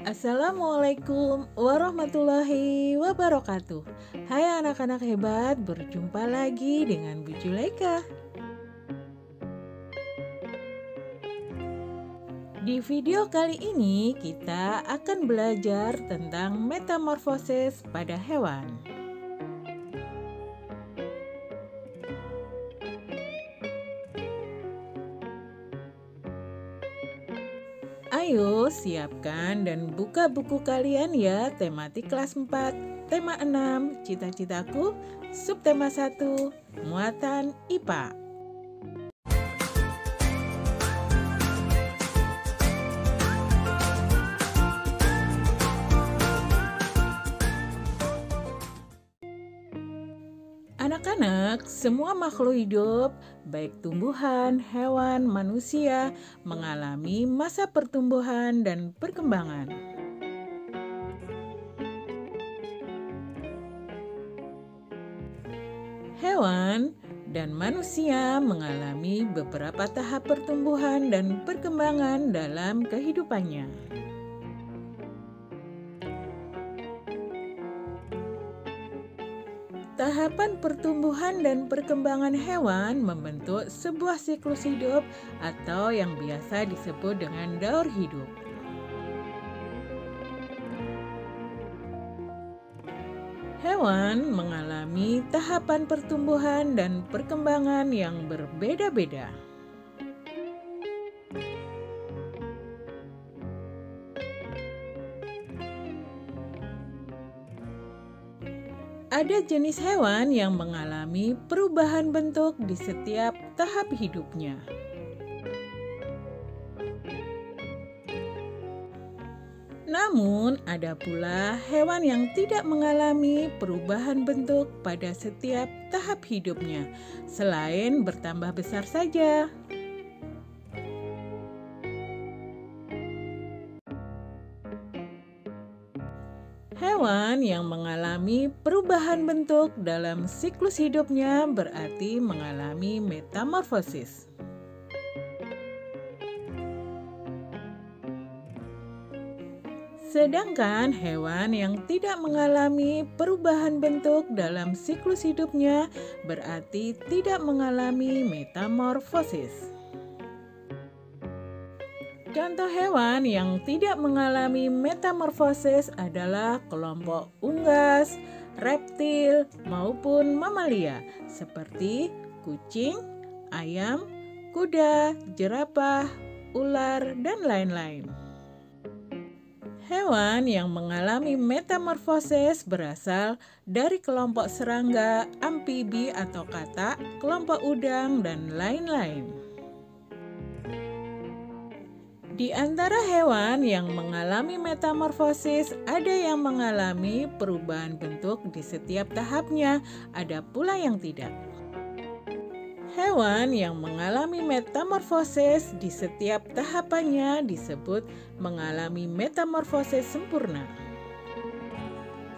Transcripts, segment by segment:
Assalamualaikum warahmatullahi wabarakatuh. Hai anak-anak hebat, berjumpa lagi dengan Bu Juleka. Di video kali ini kita akan belajar tentang metamorfosis pada hewan. Ayo siapkan dan buka buku kalian ya, tematik kelas 4, tema 6, cita-citaku, subtema 1, muatan IPA. Anak-anak, semua makhluk hidup, baik tumbuhan, hewan, manusia, mengalami masa pertumbuhan dan perkembangan. Hewan dan manusia mengalami beberapa tahap pertumbuhan dan perkembangan dalam kehidupannya. Tahapan pertumbuhan dan perkembangan hewan membentuk sebuah siklus hidup atau yang biasa disebut dengan daur hidup. Hewan mengalami tahapan pertumbuhan dan perkembangan yang berbeda-beda. Ada jenis hewan yang mengalami perubahan bentuk di setiap tahap hidupnya. Namun, ada pula hewan yang tidak mengalami perubahan bentuk pada setiap tahap hidupnya, selain bertambah besar saja. Hewan yang mengalami perubahan bentuk dalam siklus hidupnya berarti mengalami metamorfosis. Sedangkan hewan yang tidak mengalami perubahan bentuk dalam siklus hidupnya berarti tidak mengalami metamorfosis. Contoh hewan yang tidak mengalami metamorfosis adalah kelompok unggas, reptil, maupun mamalia seperti kucing, ayam, kuda, jerapah, ular, dan lain-lain. Hewan yang mengalami metamorfosis berasal dari kelompok serangga, amfibi atau katak, kelompok udang, dan lain-lain. Di antara hewan yang mengalami metamorfosis, ada yang mengalami perubahan bentuk di setiap tahapnya, ada pula yang tidak. Hewan yang mengalami metamorfosis di setiap tahapannya disebut mengalami metamorfosis sempurna.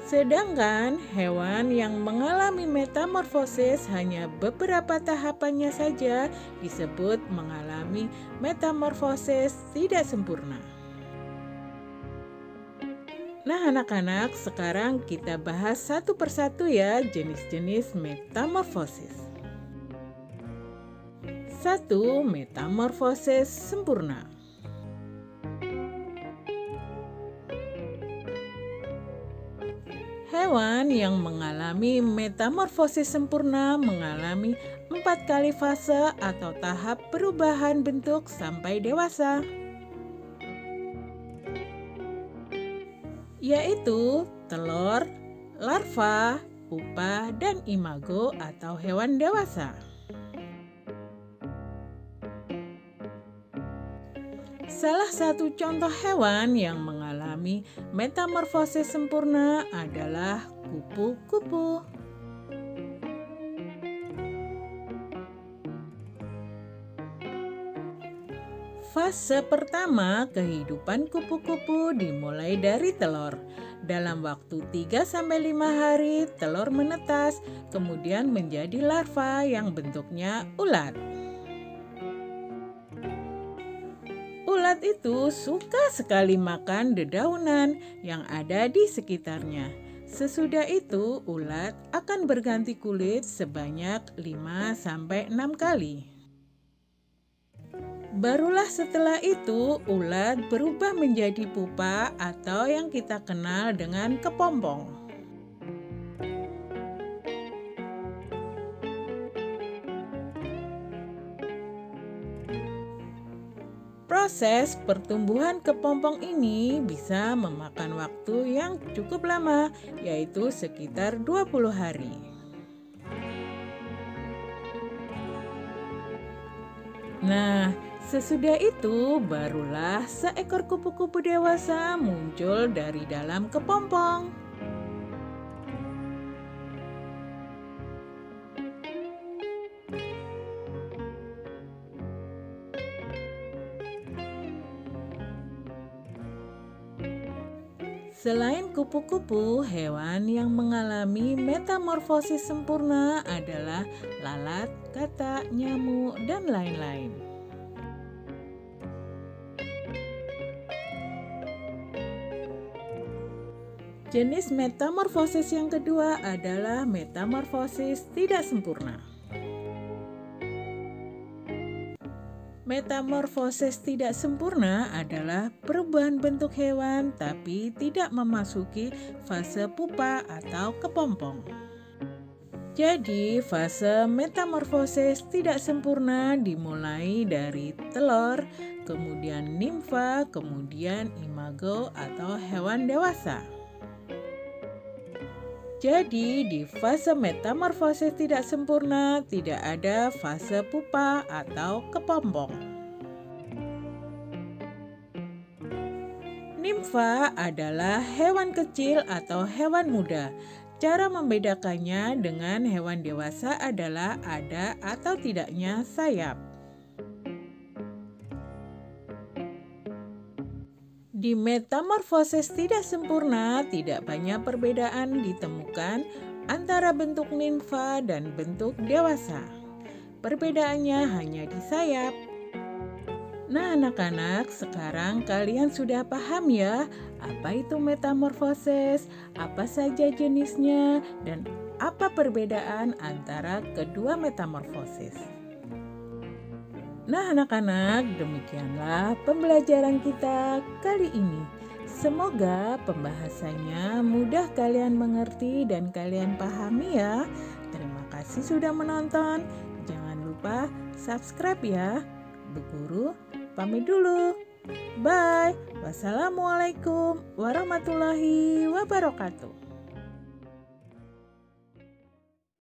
Sedangkan hewan yang mengalami metamorfosis hanya beberapa tahapannya saja disebut mengalami metamorfosis tidak sempurna. Nah anak-anak, sekarang kita bahas satu persatu ya jenis-jenis metamorfosis. 1. Metamorfosis sempurna. Hewan yang mengalami metamorfosis sempurna mengalami 4 kali fase atau tahap perubahan bentuk sampai dewasa, yaitu telur, larva, pupa, dan imago atau hewan dewasa. Salah satu contoh hewan yang mengalami metamorfosis sempurna adalah kupu-kupu. Fase pertama kehidupan kupu-kupu dimulai dari telur. Dalam waktu 3-5 hari, telur menetas, kemudian menjadi larva yang bentuknya ulat. Ulat itu suka sekali makan dedaunan yang ada di sekitarnya. Sesudah itu, ulat akan berganti kulit sebanyak 5-6 kali. Barulah setelah itu, ulat berubah menjadi pupa atau yang kita kenal dengan kepompong. Proses pertumbuhan kepompong ini bisa memakan waktu yang cukup lama, yaitu sekitar 20 hari. Nah, sesudah itu barulah seekor kupu-kupu dewasa muncul dari dalam kepompong. Selain kupu-kupu, hewan yang mengalami metamorfosis sempurna adalah lalat, katak, nyamuk, dan lain-lain. Jenis metamorfosis yang kedua adalah metamorfosis tidak sempurna. Metamorfosis tidak sempurna adalah perubahan bentuk hewan tapi tidak memasuki fase pupa atau kepompong. Jadi, fase metamorfosis tidak sempurna dimulai dari telur, kemudian nimfa, kemudian imago atau hewan dewasa. Jadi, di fase metamorfosis tidak sempurna, tidak ada fase pupa atau kepompong. Nimfa adalah hewan kecil atau hewan muda. Cara membedakannya dengan hewan dewasa adalah ada atau tidaknya sayap. Di metamorfosis tidak sempurna, tidak banyak perbedaan ditemukan antara bentuk nimfa dan bentuk dewasa. Perbedaannya hanya di sayap. Nah, anak-anak, sekarang kalian sudah paham ya, apa itu metamorfosis, apa saja jenisnya, dan apa perbedaan antara kedua metamorfosis. Nah, anak-anak, demikianlah pembelajaran kita kali ini. Semoga pembahasannya mudah kalian mengerti dan kalian pahami ya. Terima kasih sudah menonton. Jangan lupa subscribe ya. Bu Guru pamit dulu. Bye. Wassalamualaikum warahmatullahi wabarakatuh.